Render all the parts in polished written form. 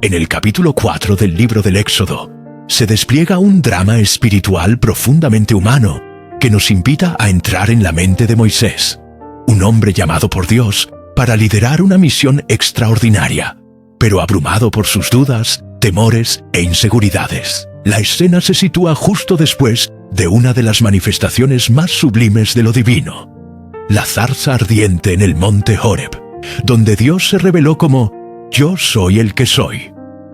En el capítulo 4 del libro del Éxodo, se despliega un drama espiritual profundamente humano que nos invita a entrar en la mente de Moisés, un hombre llamado por Dios para liderar una misión extraordinaria, pero abrumado por sus dudas, temores e inseguridades. La escena se sitúa justo después de una de las manifestaciones más sublimes de lo divino, la zarza ardiente en el monte Horeb, donde Dios se reveló como «Yo soy el que soy».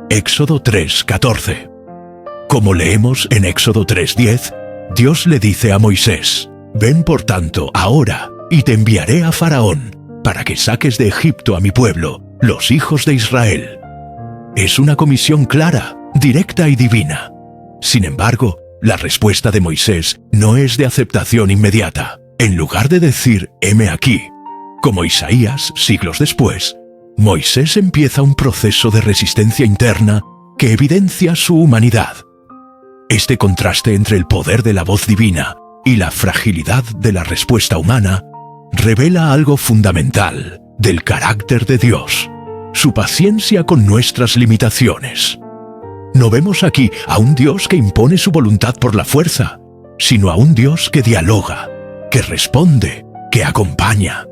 Éxodo 3:14. Como leemos en Éxodo 3:10, Dios le dice a Moisés: «Ven por tanto ahora, y te enviaré a Faraón, para que saques de Egipto a mi pueblo, los hijos de Israel». Es una comisión clara, directa y divina. Sin embargo, la respuesta de Moisés no es de aceptación inmediata. En lugar de decir «heme aquí», como Isaías siglos después, Moisés empieza un proceso de resistencia interna que evidencia su humanidad. Este contraste entre el poder de la voz divina y la fragilidad de la respuesta humana revela algo fundamental del carácter de Dios, su paciencia con nuestras limitaciones. No vemos aquí a un Dios que impone su voluntad por la fuerza, sino a un Dios que dialoga, que responde, que acompaña.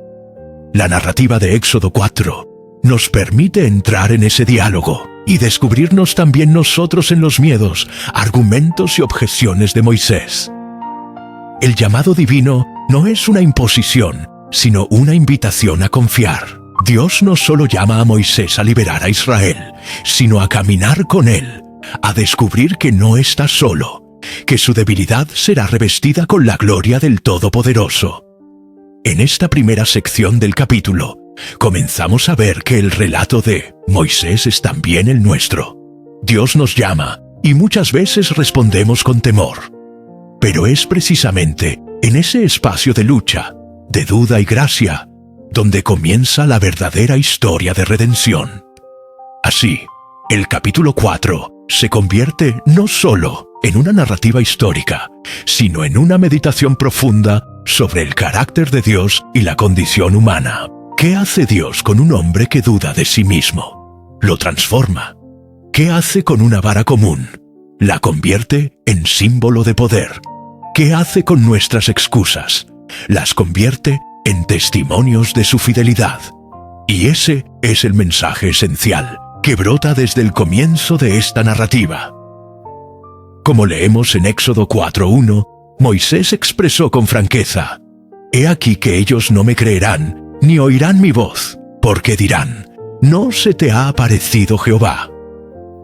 La narrativa de Éxodo 4 nos permite entrar en ese diálogo y descubrirnos también nosotros en los miedos, argumentos y objeciones de Moisés. El llamado divino no es una imposición, sino una invitación a confiar. Dios no solo llama a Moisés a liberar a Israel, sino a caminar con él, a descubrir que no está solo, que su debilidad será revestida con la gloria del Todopoderoso. En esta primera sección del capítulo, comenzamos a ver que el relato de Moisés es también el nuestro. Dios nos llama y muchas veces respondemos con temor. Pero es precisamente en ese espacio de lucha, de duda y gracia, donde comienza la verdadera historia de redención. Así, el capítulo 4 se convierte no solo en una narrativa histórica, sino en una meditación profunda sobre el carácter de Dios y la condición humana. ¿Qué hace Dios con un hombre que duda de sí mismo? Lo transforma. ¿Qué hace con una vara común? La convierte en símbolo de poder. ¿Qué hace con nuestras excusas? Las convierte en testimonios de su fidelidad. Y ese es el mensaje esencial que brota desde el comienzo de esta narrativa. Como leemos en Éxodo 4:1, Moisés expresó con franqueza: «He aquí que ellos no me creerán, ni oirán mi voz, porque dirán, ¿no se te ha aparecido Jehová?».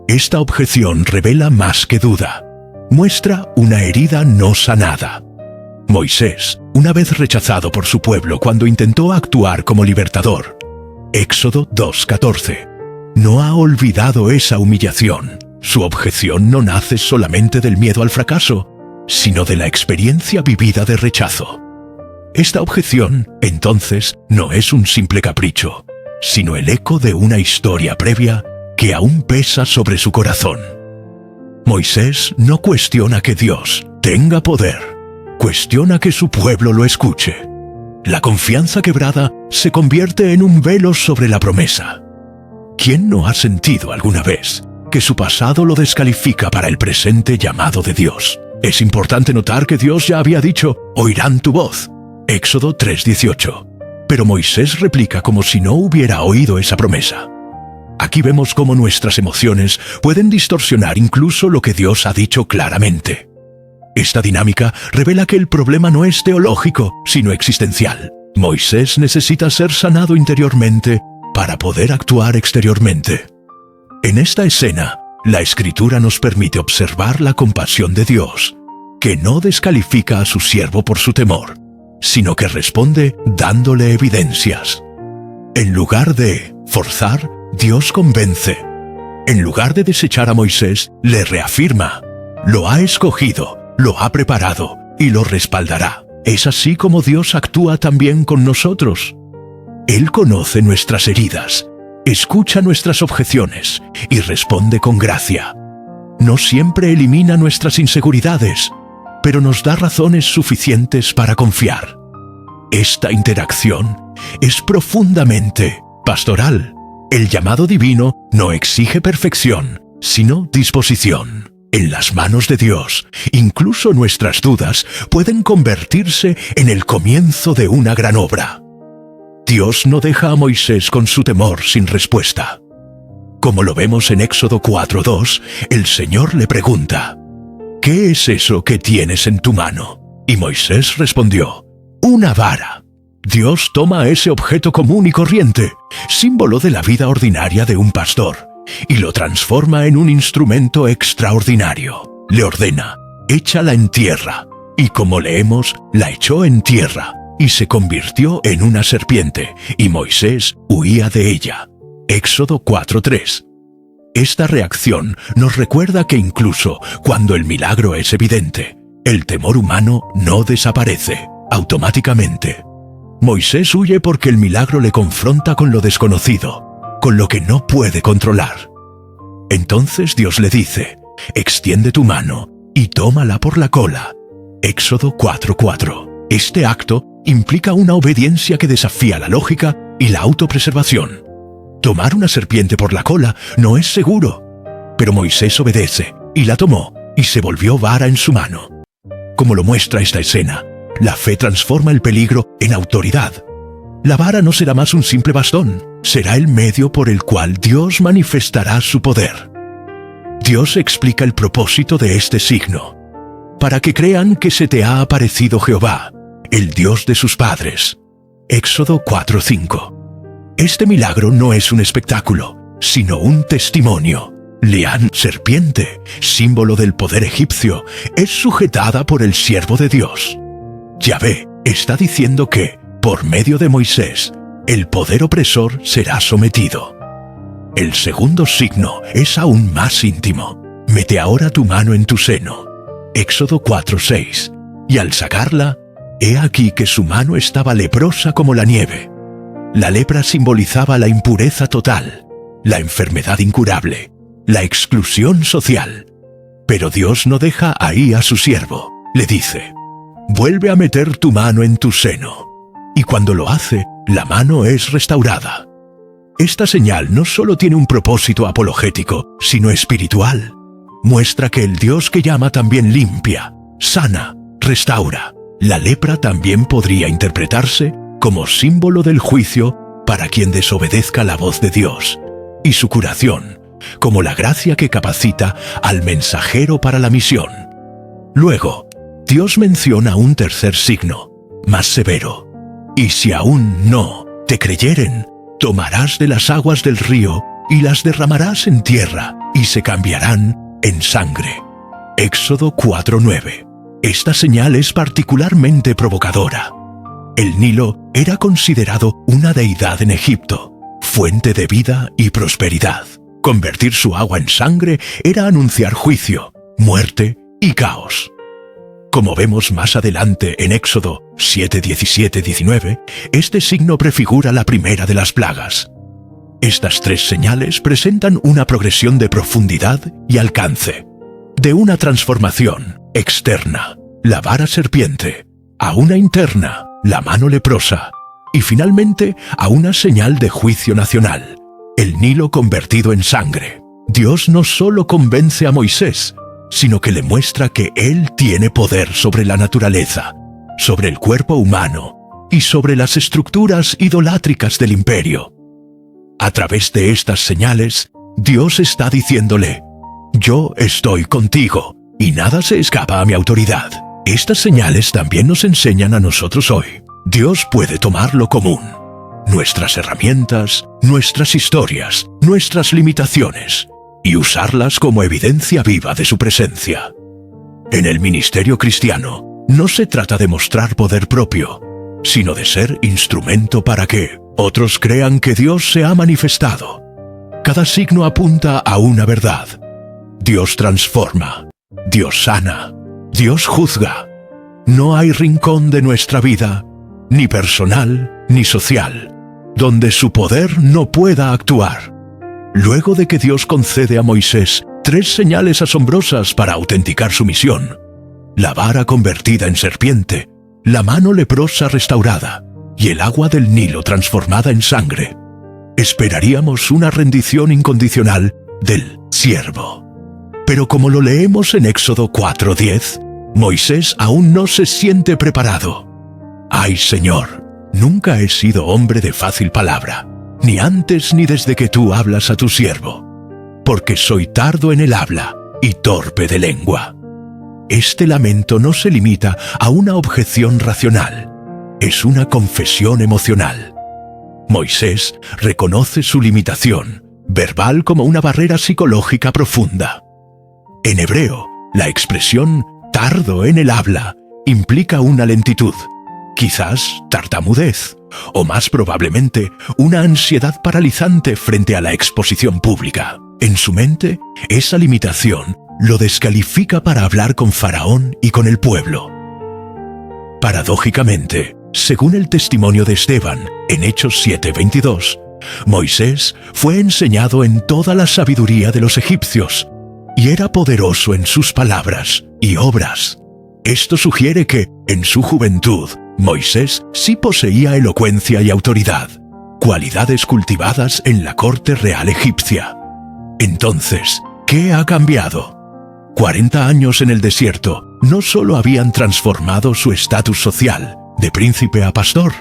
Esta objeción revela más que duda. Muestra una herida no sanada. Moisés, una vez rechazado por su pueblo cuando intentó actuar como libertador, Éxodo 2:14, no ha olvidado esa humillación. Su objeción no nace solamente del miedo al fracaso, sino de la experiencia vivida de rechazo. Esta objeción, entonces, no es un simple capricho, sino el eco de una historia previa que aún pesa sobre su corazón. Moisés no cuestiona que Dios tenga poder, cuestiona que su pueblo lo escuche. La confianza quebrada se convierte en un velo sobre la promesa. ¿Quién no ha sentido alguna vez que su pasado lo descalifica para el presente llamado de Dios? Es importante notar que Dios ya había dicho: «Oirán tu voz». Éxodo 3:18. Pero Moisés replica como si no hubiera oído esa promesa. Aquí vemos cómo nuestras emociones pueden distorsionar incluso lo que Dios ha dicho claramente. Esta dinámica revela que el problema no es teológico, sino existencial. Moisés necesita ser sanado interiormente para poder actuar exteriormente. En esta escena, la Escritura nos permite observar la compasión de Dios, que no descalifica a su siervo por su temor, sino que responde dándole evidencias. En lugar de forzar, Dios convence. En lugar de desechar a Moisés, le reafirma. Lo ha escogido, lo ha preparado y lo respaldará. Es así como Dios actúa también con nosotros. Él conoce nuestras heridas, escucha nuestras objeciones y responde con gracia. No siempre elimina nuestras inseguridades, pero nos da razones suficientes para confiar. Esta interacción es profundamente pastoral. El llamado divino no exige perfección, sino disposición. En las manos de Dios, incluso nuestras dudas pueden convertirse en el comienzo de una gran obra. Dios no deja a Moisés con su temor sin respuesta. Como lo vemos en Éxodo 4:2, el Señor le pregunta: ¿qué es eso que tienes en tu mano? Y Moisés respondió: una vara. Dios toma ese objeto común y corriente, símbolo de la vida ordinaria de un pastor, y lo transforma en un instrumento extraordinario. Le ordena: échala en tierra. Y como leemos, la echó en tierra, y se convirtió en una serpiente, y Moisés huía de ella. Éxodo 4:3. Esta reacción nos recuerda que incluso cuando el milagro es evidente, el temor humano no desaparece automáticamente. Moisés huye porque el milagro le confronta con lo desconocido, con lo que no puede controlar. Entonces Dios le dice: extiende tu mano y tómala por la cola. Éxodo 4:4. Este acto implica una obediencia que desafía la lógica y la autopreservación. Tomar una serpiente por la cola no es seguro, pero Moisés obedece y la tomó y se volvió vara en su mano. Como lo muestra esta escena, la fe transforma el peligro en autoridad. La vara no será más un simple bastón, será el medio por el cual Dios manifestará su poder. Dios explica el propósito de este signo: para que crean que se te ha aparecido Jehová, el Dios de sus padres. Éxodo 4:5. Este milagro no es un espectáculo, sino un testimonio. Lián, serpiente, símbolo del poder egipcio, es sujetada por el siervo de Dios. Yahvé está diciendo que, por medio de Moisés, el poder opresor será sometido. El segundo signo es aún más íntimo. Mete ahora tu mano en tu seno. Éxodo 4:6. Y al sacarla, he aquí que su mano estaba leprosa como la nieve. La lepra simbolizaba la impureza total, la enfermedad incurable, la exclusión social. Pero Dios no deja ahí a su siervo. Le dice: vuelve a meter tu mano en tu seno. Y cuando lo hace, la mano es restaurada. Esta señal no solo tiene un propósito apologético, sino espiritual. Muestra que el Dios que llama también limpia, sana, restaura. La lepra también podría interpretarse como símbolo del juicio para quien desobedezca la voz de Dios, y su curación como la gracia que capacita al mensajero para la misión. Luego, Dios menciona un tercer signo, más severo: y si aún no te creyeren, tomarás de las aguas del río y las derramarás en tierra, y se cambiarán en sangre. Éxodo 4:9. Esta señal es particularmente provocadora. El Nilo era considerado una deidad en Egipto, fuente de vida y prosperidad. Convertir su agua en sangre era anunciar juicio, muerte y caos. Como vemos más adelante en Éxodo 7:17-19, este signo prefigura la primera de las plagas. Estas tres señales presentan una progresión de profundidad y alcance, de una transformación externa, la vara serpiente, a una interna, la mano leprosa, y finalmente a una señal de juicio nacional, el Nilo convertido en sangre. Dios no solo convence a Moisés, sino que le muestra que Él tiene poder sobre la naturaleza, sobre el cuerpo humano y sobre las estructuras idolátricas del imperio. A través de estas señales, Dios está diciéndole: yo estoy contigo y nada se escapa a mi autoridad. Estas señales también nos enseñan a nosotros hoy. Dios puede tomar lo común, nuestras herramientas, nuestras historias, nuestras limitaciones, y usarlas como evidencia viva de su presencia. En el ministerio cristiano, no se trata de mostrar poder propio, sino de ser instrumento para que otros crean que Dios se ha manifestado. Cada signo apunta a una verdad. Dios transforma, Dios sana, Dios juzga. No hay rincón de nuestra vida, ni personal ni social, donde su poder no pueda actuar. Luego de que Dios concede a Moisés 3 señales asombrosas para autenticar su misión: la vara convertida en serpiente, la mano leprosa restaurada y el agua del Nilo transformada en sangre, esperaríamos una rendición incondicional del siervo. Pero como lo leemos en Éxodo 4:10, Moisés aún no se siente preparado. «Ay, Señor, nunca he sido hombre de fácil palabra, ni antes ni desde que tú hablas a tu siervo, porque soy tardo en el habla y torpe de lengua». Este lamento no se limita a una objeción racional, es una confesión emocional. Moisés reconoce su limitación, verbal como una barrera psicológica profunda. En hebreo, la expresión «tardo en el habla» implica una lentitud, quizás tartamudez, o más probablemente una ansiedad paralizante frente a la exposición pública. En su mente, esa limitación lo descalifica para hablar con Faraón y con el pueblo. Paradójicamente, según el testimonio de Esteban, en Hechos 7:22, Moisés fue enseñado en toda la sabiduría de los egipcios, y era poderoso en sus palabras y obras. Esto sugiere que, en su juventud, Moisés sí poseía elocuencia y autoridad, cualidades cultivadas en la corte real egipcia. Entonces, ¿qué ha cambiado? 40 años en el desierto no solo habían transformado su estatus social, de príncipe a pastor,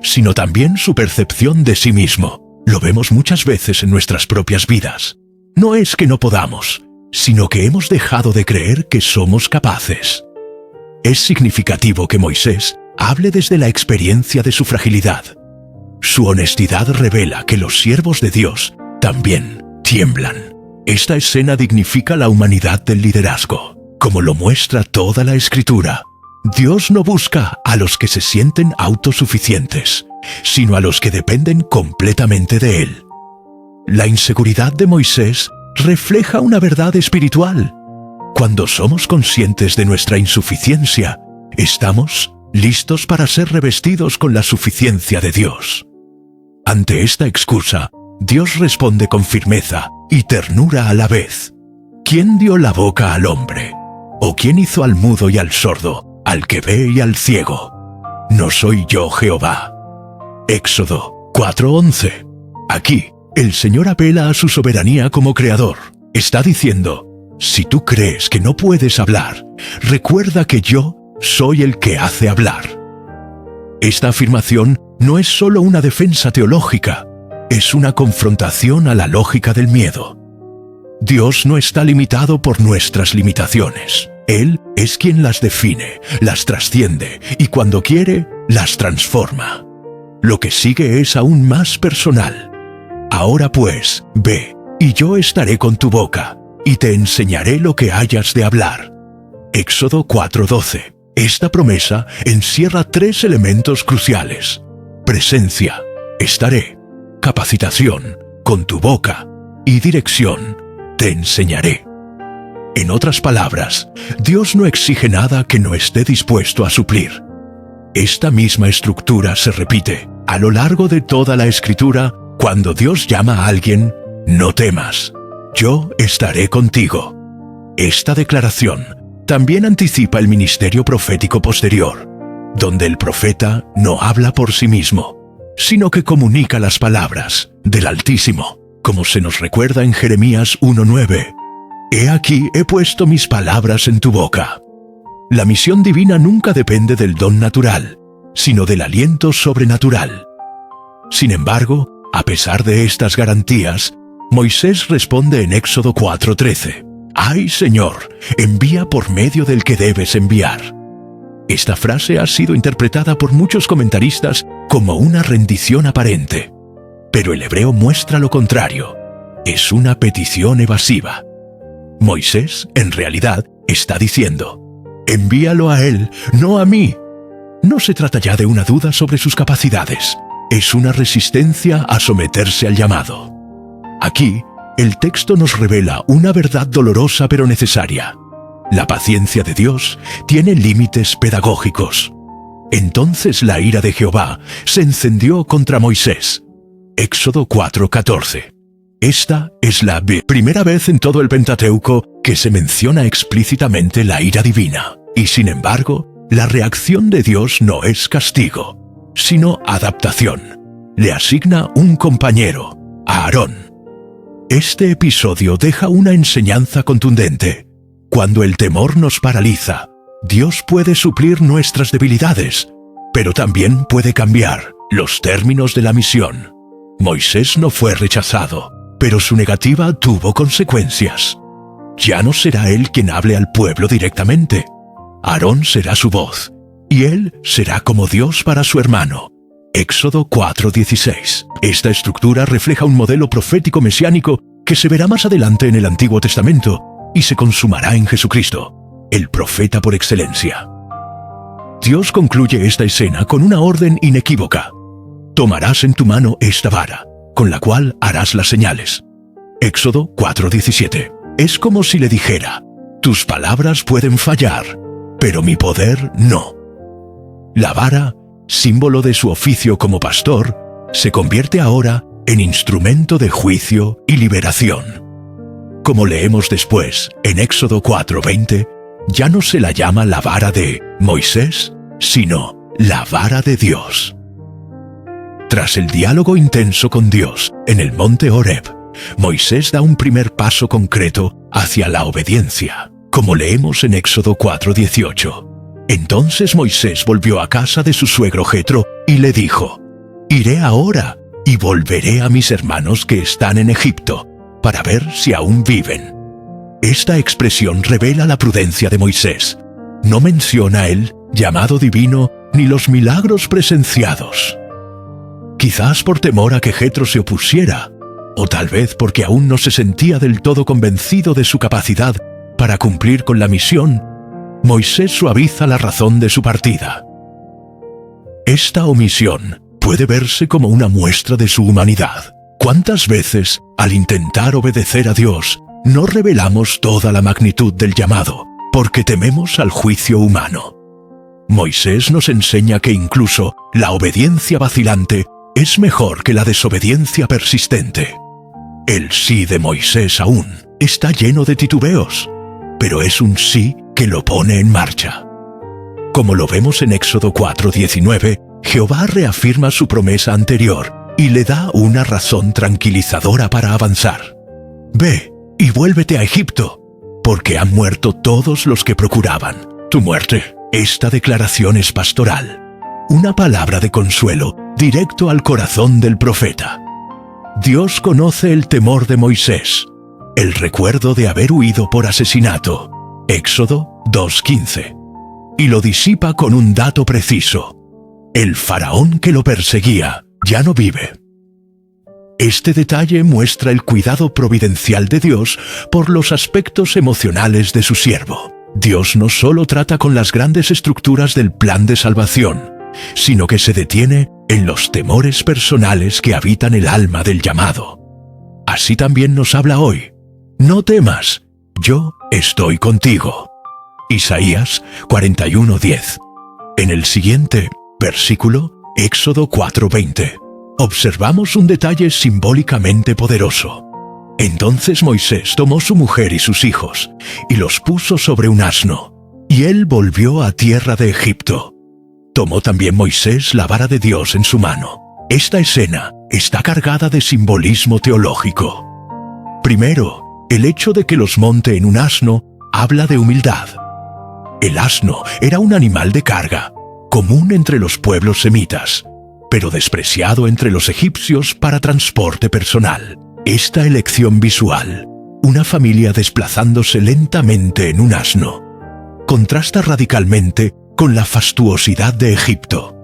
sino también su percepción de sí mismo. Lo vemos muchas veces en nuestras propias vidas. No es que no podamos, sino que hemos dejado de creer que somos capaces. Es significativo que Moisés hable desde la experiencia de su fragilidad. Su honestidad revela que los siervos de Dios también tiemblan. Esta escena dignifica la humanidad del liderazgo, como lo muestra toda la Escritura. Dios no busca a los que se sienten autosuficientes, sino a los que dependen completamente de Él. La inseguridad de Moisés refleja una verdad espiritual. Cuando somos conscientes de nuestra insuficiencia, estamos listos para ser revestidos con la suficiencia de Dios. Ante esta excusa, Dios responde con firmeza y ternura a la vez. ¿Quién dio la boca al hombre? ¿O quién hizo al mudo y al sordo, al que ve y al ciego? ¿No soy yo Jehová? Éxodo 4:11. Aquí, el Señor apela a su soberanía como creador. Está diciendo: si tú crees que no puedes hablar, recuerda que yo soy el que hace hablar. Esta afirmación no es solo una defensa teológica, es una confrontación a la lógica del miedo. Dios no está limitado por nuestras limitaciones. Él es quien las define, las trasciende y cuando quiere, las transforma. Lo que sigue es aún más personal. Ahora pues, ve, y yo estaré con tu boca, y te enseñaré lo que hayas de hablar. Éxodo 4:12. Esta promesa encierra 3 elementos cruciales: presencia, estaré; capacitación, con tu boca; y dirección, te enseñaré. En otras palabras, Dios no exige nada que no esté dispuesto a suplir. Esta misma estructura se repite a lo largo de toda la Escritura cuando Dios llama a alguien: no temas, yo estaré contigo. Esta declaración también anticipa el ministerio profético posterior, donde el profeta no habla por sí mismo, sino que comunica las palabras del Altísimo, como se nos recuerda en Jeremías 1:9. He aquí he puesto mis palabras en tu boca. La misión divina nunca depende del don natural, sino del aliento sobrenatural. Sin embargo, a pesar de estas garantías, Moisés responde en Éxodo 4:13: «Ay, Señor, envía por medio del que debes enviar». Esta frase ha sido interpretada por muchos comentaristas como una rendición aparente, pero el hebreo muestra lo contrario. Es una petición evasiva. Moisés, en realidad, está diciendo: envíalo a él, no a mí. No se trata ya de una duda sobre sus capacidades, es una resistencia a someterse al llamado. Aquí, el texto nos revela una verdad dolorosa pero necesaria. La paciencia de Dios tiene límites pedagógicos. Entonces la ira de Jehová se encendió contra Moisés. Éxodo 4:14. Esta es la primera vez en todo el Pentateuco que se menciona explícitamente la ira divina. Y sin embargo, la reacción de Dios no es castigo, sino adaptación. Le asigna un compañero, a Aarón. Este episodio deja una enseñanza contundente. Cuando el temor nos paraliza, Dios puede suplir nuestras debilidades, pero también puede cambiar los términos de la misión. Moisés no fue rechazado, pero su negativa tuvo consecuencias. Ya no será él quien hable al pueblo directamente. Aarón será su voz, y él será como Dios para su hermano. Éxodo 4:16. Esta estructura refleja un modelo profético mesiánico que se verá más adelante en el Antiguo Testamento y se consumará en Jesucristo, el profeta por excelencia. Dios concluye esta escena con una orden inequívoca. Tomarás en tu mano esta vara, con la cual harás las señales. Éxodo 4:17. Es como si le dijera: tus palabras pueden fallar, pero mi poder no. La vara, símbolo de su oficio como pastor, se convierte ahora en instrumento de juicio y liberación. Como leemos después, en Éxodo 4:20, ya no se la llama la vara de Moisés, sino la vara de Dios. Tras el diálogo intenso con Dios en el monte Horeb, Moisés da un primer paso concreto hacia la obediencia, como leemos en Éxodo 4:18. Entonces Moisés volvió a casa de su suegro Jetro y le dijo: iré ahora y volveré a mis hermanos que están en Egipto, para ver si aún viven. Esta expresión revela la prudencia de Moisés. No menciona el llamado divino ni los milagros presenciados. Quizás por temor a que Jetro se opusiera, o tal vez porque aún no se sentía del todo convencido de su capacidad para cumplir con la misión, Moisés suaviza la razón de su partida. Esta omisión puede verse como una muestra de su humanidad. ¿Cuántas veces, al intentar obedecer a Dios, no revelamos toda la magnitud del llamado, porque tememos al juicio humano? Moisés nos enseña que incluso la obediencia vacilante es mejor que la desobediencia persistente. El sí de Moisés aún está lleno de titubeos, pero es un sí que lo pone en marcha. Como lo vemos en Éxodo 4:19, Jehová reafirma su promesa anterior y le da una razón tranquilizadora para avanzar. Ve y vuélvete a Egipto, porque han muerto todos los que procuraban tu muerte. Esta declaración es pastoral, una palabra de consuelo directo al corazón del profeta. Dios conoce el temor de Moisés, el recuerdo de haber huido por asesinato, Éxodo 2:15, y lo disipa con un dato preciso: el faraón que lo perseguía ya no vive. Este detalle muestra el cuidado providencial de Dios por los aspectos emocionales de su siervo. Dios no solo trata con las grandes estructuras del plan de salvación, sino que se detiene en los temores personales que habitan el alma del llamado. Así también nos habla hoy: no temas, yo estoy contigo. Isaías 41:10. En el siguiente versículo, Éxodo 4:20, observamos un detalle simbólicamente poderoso. Entonces Moisés tomó su mujer y sus hijos, y los puso sobre un asno, y él volvió a tierra de Egipto. Tomó también Moisés la vara de Dios en su mano. Esta escena está cargada de simbolismo teológico. Primero, el hecho de que los monte en un asno habla de humildad. El asno era un animal de carga, común entre los pueblos semitas, pero despreciado entre los egipcios para transporte personal. Esta elección visual, una familia desplazándose lentamente en un asno, contrasta radicalmente con la fastuosidad de Egipto.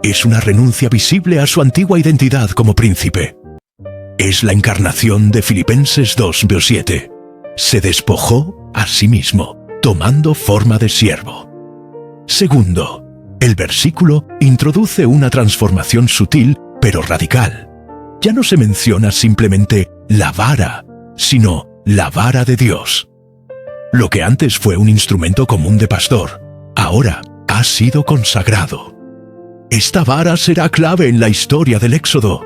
Es una renuncia visible a su antigua identidad como príncipe. Es la encarnación de Filipenses 2:7. Se despojó a sí mismo, tomando forma de siervo. Segundo, el versículo introduce una transformación sutil pero radical. Ya no se menciona simplemente la vara, sino la vara de Dios. Lo que antes fue un instrumento común de pastor, ahora ha sido consagrado. Esta vara será clave en la historia del Éxodo.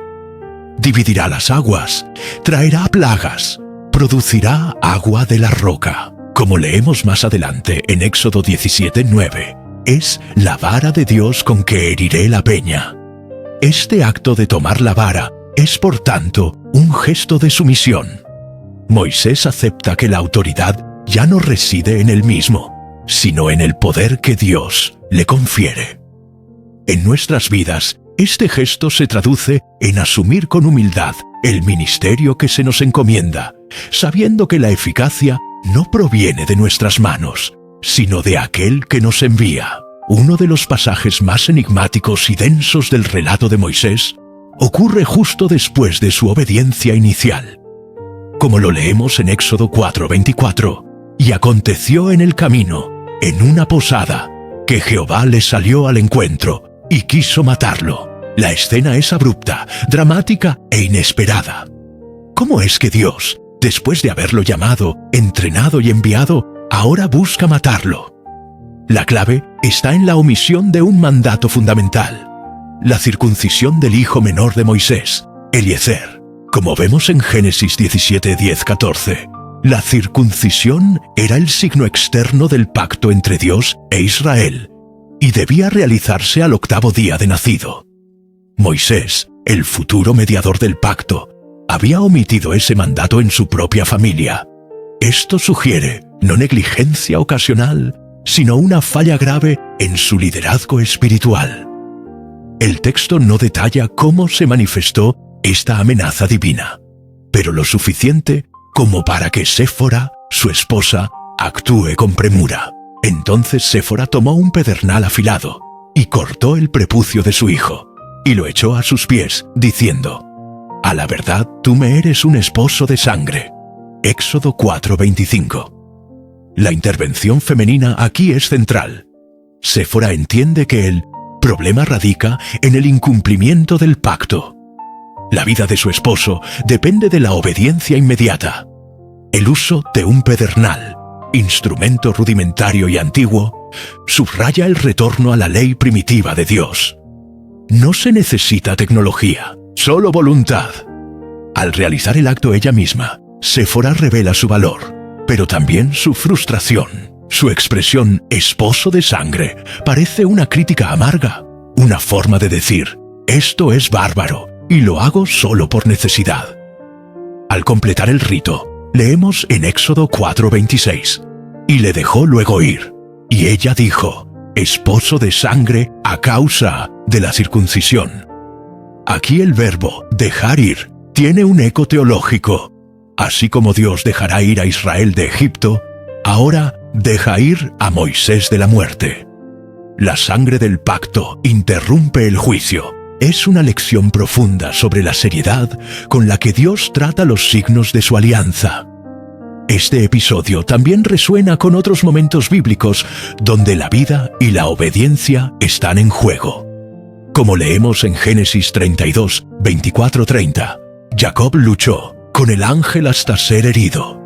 Dividirá las aguas, traerá plagas, producirá agua de la roca. Como leemos más adelante en Éxodo 17:9, es la vara de Dios con que heriré la peña. Este acto de tomar la vara es por tanto un gesto de sumisión. Moisés acepta que la autoridad ya no reside en él mismo, sino en el poder que Dios le confiere. En nuestras vidas, este gesto se traduce en asumir con humildad el ministerio que se nos encomienda, sabiendo que la eficacia no proviene de nuestras manos, sino de aquel que nos envía. Uno de los pasajes más enigmáticos y densos del relato de Moisés ocurre justo después de su obediencia inicial. Como lo leemos en Éxodo 4:24, y aconteció en el camino, en una posada, que Jehová le salió al encuentro y quiso matarlo. La escena es abrupta, dramática e inesperada. ¿Cómo es que Dios, después de haberlo llamado, entrenado y enviado, ahora busca matarlo? La clave está en la omisión de un mandato fundamental: la circuncisión del hijo menor de Moisés, Eliezer. Como vemos en Génesis 17:10-14, la circuncisión era el signo externo del pacto entre Dios e Israel, y debía realizarse al 8º día de nacido. Moisés, el futuro mediador del pacto, había omitido ese mandato en su propia familia. Esto sugiere no negligencia ocasional, sino una falla grave en su liderazgo espiritual. El texto no detalla cómo se manifestó esta amenaza divina, pero lo suficiente como para que Séfora, su esposa, actúe con premura. Entonces Séfora tomó un pedernal afilado y cortó el prepucio de su hijo, y lo echó a sus pies, diciendo: «A la verdad, tú me eres un esposo de sangre». Éxodo 4:25. La intervención femenina aquí es central. Séfora entiende que el problema radica en el incumplimiento del pacto. La vida de su esposo depende de la obediencia inmediata. El uso de un pedernal, instrumento rudimentario y antiguo, subraya el retorno a la ley primitiva de Dios. No se necesita tecnología, solo voluntad. Al realizar el acto ella misma, Séfora revela su valor, pero también su frustración. Su expresión «esposo de sangre» parece una crítica amarga, una forma de decir «esto es bárbaro y lo hago solo por necesidad». Al completar el rito, leemos en Éxodo 4:26, «Y le dejó luego ir, y ella dijo, esposo de sangre a causa de la circuncisión». Aquí el verbo «dejar ir» tiene un eco teológico. Así como Dios dejará ir a Israel de Egipto, ahora deja ir a Moisés de la muerte. La sangre del pacto interrumpe el juicio. Es una lección profunda sobre la seriedad con la que Dios trata los signos de su alianza. Este episodio también resuena con otros momentos bíblicos donde la vida y la obediencia están en juego. Como leemos en Génesis 32, 24-30, Jacob luchó con el ángel hasta ser herido.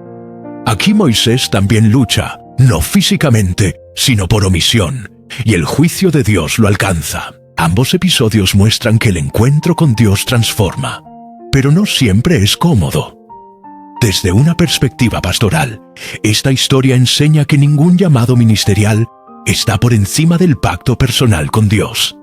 Aquí Moisés también lucha, no físicamente, sino por omisión, y el juicio de Dios lo alcanza. Ambos episodios muestran que el encuentro con Dios transforma, pero no siempre es cómodo. Desde una perspectiva pastoral, esta historia enseña que ningún llamado ministerial está por encima del pacto personal con Dios.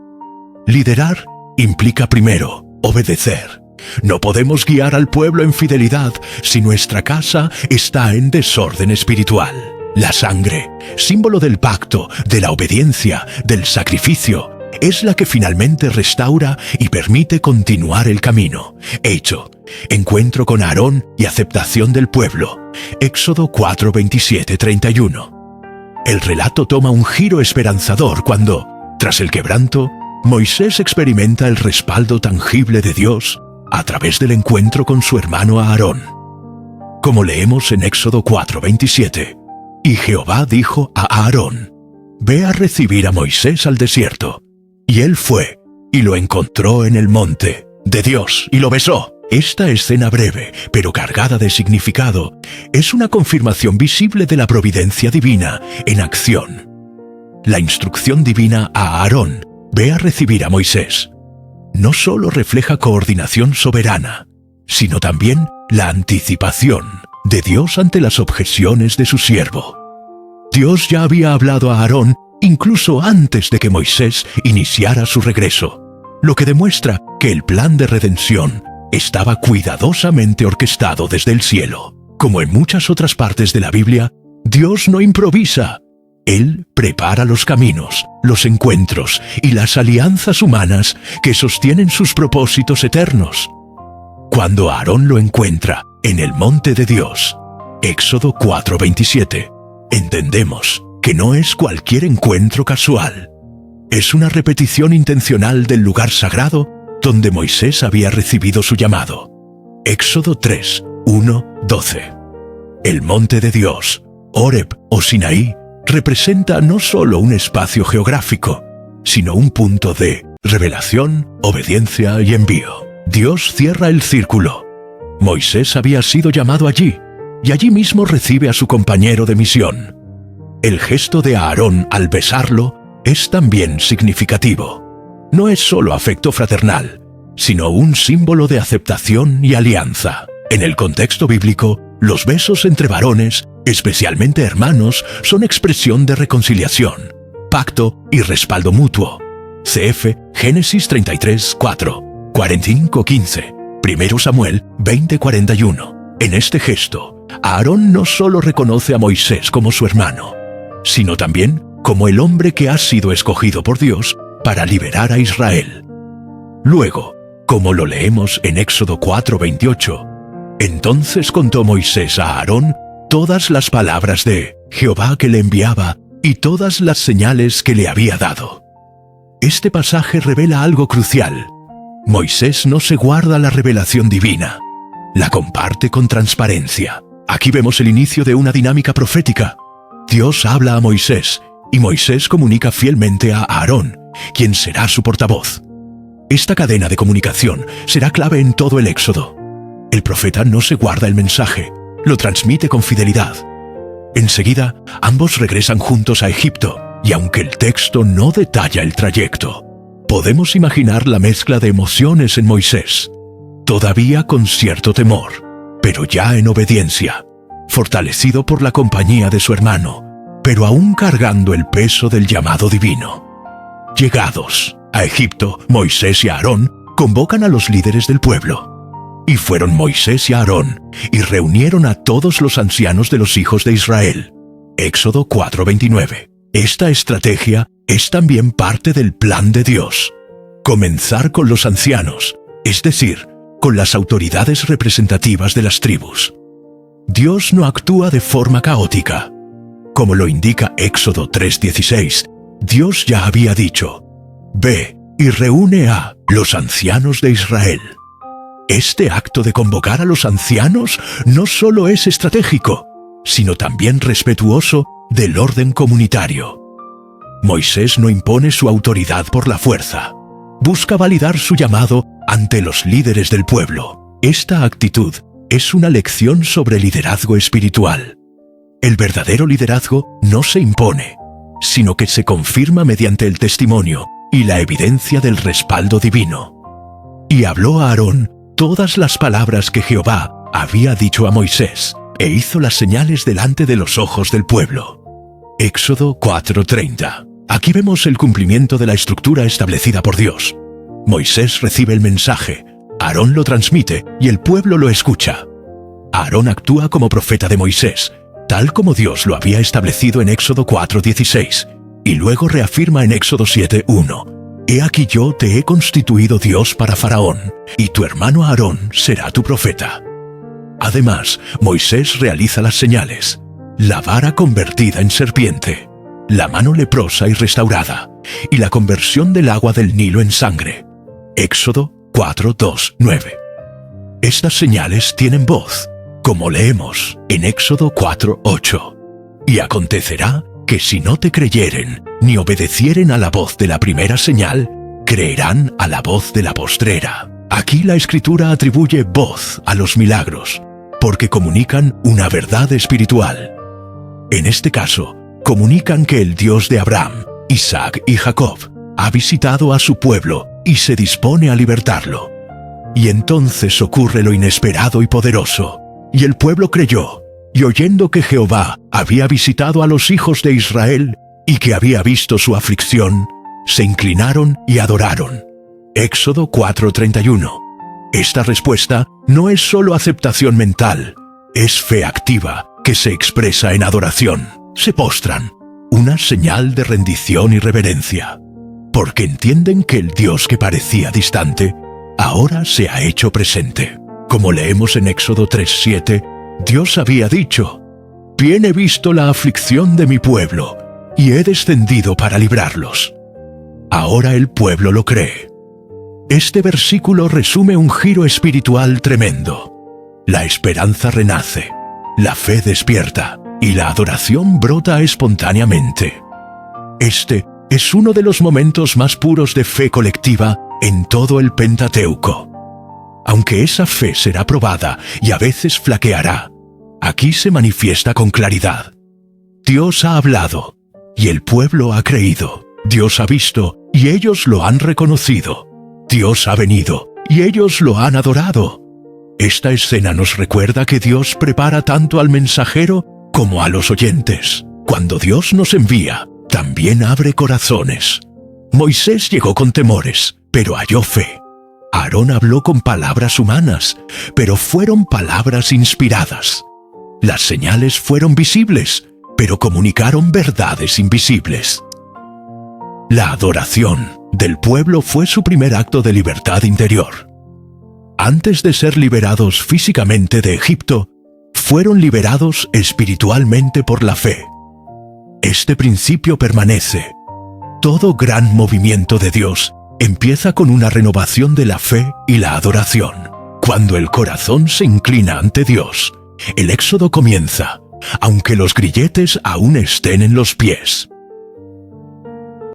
Liderar implica primero obedecer. No podemos guiar al pueblo en fidelidad si nuestra casa está en desorden espiritual. La sangre, símbolo del pacto, de la obediencia, del sacrificio, es la que finalmente restaura y permite continuar el camino. Hecho, encuentro con Aarón y aceptación del pueblo. Éxodo 4:27-31. El relato toma un giro esperanzador cuando, tras el quebranto, Moisés experimenta el respaldo tangible de Dios a través del encuentro con su hermano Aarón. Como leemos en Éxodo 4:27, «Y Jehová dijo a Aarón, ve a recibir a Moisés al desierto. Y él fue, y lo encontró en el monte de Dios, y lo besó». Esta escena breve, pero cargada de significado, es una confirmación visible de la providencia divina en acción. La instrucción divina a Aarón, ve a recibir a Moisés, no solo refleja coordinación soberana, sino también la anticipación de Dios ante las objeciones de su siervo. Dios ya había hablado a Aarón incluso antes de que Moisés iniciara su regreso, lo que demuestra que el plan de redención estaba cuidadosamente orquestado desde el cielo. Como en muchas otras partes de la Biblia, Dios no improvisa. Él prepara los caminos, los encuentros y las alianzas humanas que sostienen sus propósitos eternos. Cuando Aarón lo encuentra en el monte de Dios, Éxodo 4:27, entendemos que no es cualquier encuentro casual. Es una repetición intencional del lugar sagrado donde Moisés había recibido su llamado. Éxodo 3:1-12. El monte de Dios, Horeb o Sinaí, representa no solo un espacio geográfico, sino un punto de revelación, obediencia y envío. Dios cierra el círculo. Moisés había sido llamado allí, y allí mismo recibe a su compañero de misión. El gesto de Aarón al besarlo es también significativo. No es solo afecto fraternal, sino un símbolo de aceptación y alianza. En el contexto bíblico, los besos entre varones, especialmente hermanos, son expresión de reconciliación, pacto y respaldo mutuo. Cf. Génesis 33:4, 45:15, 1 Samuel 20:41. En este gesto, Aarón no solo reconoce a Moisés como su hermano, sino también como el hombre que ha sido escogido por Dios para liberar a Israel. Luego, como lo leemos en Éxodo 4:28, entonces contó Moisés a Aarón todas las palabras de Jehová que le enviaba y todas las señales que le había dado. Este pasaje revela algo crucial. Moisés no se guarda la revelación divina, la comparte con transparencia. Aquí vemos el inicio de una dinámica profética. Dios habla a Moisés, y Moisés comunica fielmente a Aarón, quien será su portavoz. Esta cadena de comunicación será clave en todo el Éxodo. El profeta no se guarda el mensaje, lo transmite con fidelidad. Enseguida, ambos regresan juntos a Egipto, y aunque el texto no detalla el trayecto, podemos imaginar la mezcla de emociones en Moisés, todavía con cierto temor, pero ya en obediencia, fortalecido por la compañía de su hermano, pero aún cargando el peso del llamado divino. Llegados a Egipto, Moisés y Aarón convocan a los líderes del pueblo. Y fueron Moisés y Aarón, y reunieron a todos los ancianos de los hijos de Israel. Éxodo 4:29. Esta estrategia es también parte del plan de Dios. Comenzar con los ancianos, es decir, con las autoridades representativas de las tribus. Dios no actúa de forma caótica. Como lo indica Éxodo 3:16, Dios ya había dicho: «Ve y reúne a los ancianos de Israel». Este acto de convocar a los ancianos no solo es estratégico, sino también respetuoso del orden comunitario. Moisés no impone su autoridad por la fuerza. Busca validar su llamado ante los líderes del pueblo. Esta actitud es una lección sobre liderazgo espiritual. El verdadero liderazgo no se impone, sino que se confirma mediante el testimonio y la evidencia del respaldo divino. Y habló a Aarón todas las palabras que Jehová había dicho a Moisés, e hizo las señales delante de los ojos del pueblo. Éxodo 4:30. Aquí vemos el cumplimiento de la estructura establecida por Dios. Moisés recibe el mensaje, Aarón lo transmite y el pueblo lo escucha. Aarón actúa como profeta de Moisés, tal como Dios lo había establecido en Éxodo 4:16, y luego reafirma en Éxodo 7:1. He aquí yo te he constituido Dios para Faraón, y tu hermano Aarón será tu profeta. Además, Moisés realiza las señales: la vara convertida en serpiente, la mano leprosa y restaurada, y la conversión del agua del Nilo en sangre. Éxodo 4:2-9. Estas señales tienen voz, como leemos en Éxodo 4:8. Y acontecerá que si no te creyeren, ni obedecieren a la voz de la primera señal, creerán a la voz de la postrera. Aquí la Escritura atribuye voz a los milagros, porque comunican una verdad espiritual. En este caso, comunican que el Dios de Abraham, Isaac y Jacob ha visitado a su pueblo y se dispone a libertarlo. Y entonces ocurre lo inesperado y poderoso, y el pueblo creyó, y oyendo que Jehová había visitado a los hijos de Israel y que había visto su aflicción, se inclinaron y adoraron. Éxodo 4:31. Esta respuesta no es solo aceptación mental, es fe activa que se expresa en adoración. Se postran, una señal de rendición y reverencia, porque entienden que el Dios que parecía distante, ahora se ha hecho presente. Como leemos en Éxodo 3:7, Dios había dicho: «Bien he visto la aflicción de mi pueblo, y he descendido para librarlos». Ahora el pueblo lo cree. Este versículo resume un giro espiritual tremendo. La esperanza renace, la fe despierta, y la adoración brota espontáneamente. Este es uno de los momentos más puros de fe colectiva en todo el Pentateuco. Aunque esa fe será probada y a veces flaqueará, aquí se manifiesta con claridad. Dios ha hablado, y el pueblo ha creído. Dios ha visto, y ellos lo han reconocido. Dios ha venido, y ellos lo han adorado. Esta escena nos recuerda que Dios prepara tanto al mensajero como a los oyentes. Cuando Dios nos envía, también abre corazones. Moisés llegó con temores, pero halló fe. Aarón habló con palabras humanas, pero fueron palabras inspiradas. Las señales fueron visibles, pero comunicaron verdades invisibles. La adoración del pueblo fue su primer acto de libertad interior. Antes de ser liberados físicamente de Egipto, fueron liberados espiritualmente por la fe. Este principio permanece. Todo gran movimiento de Dios empieza con una renovación de la fe y la adoración. Cuando el corazón se inclina ante Dios, el éxodo comienza, aunque los grilletes aún estén en los pies.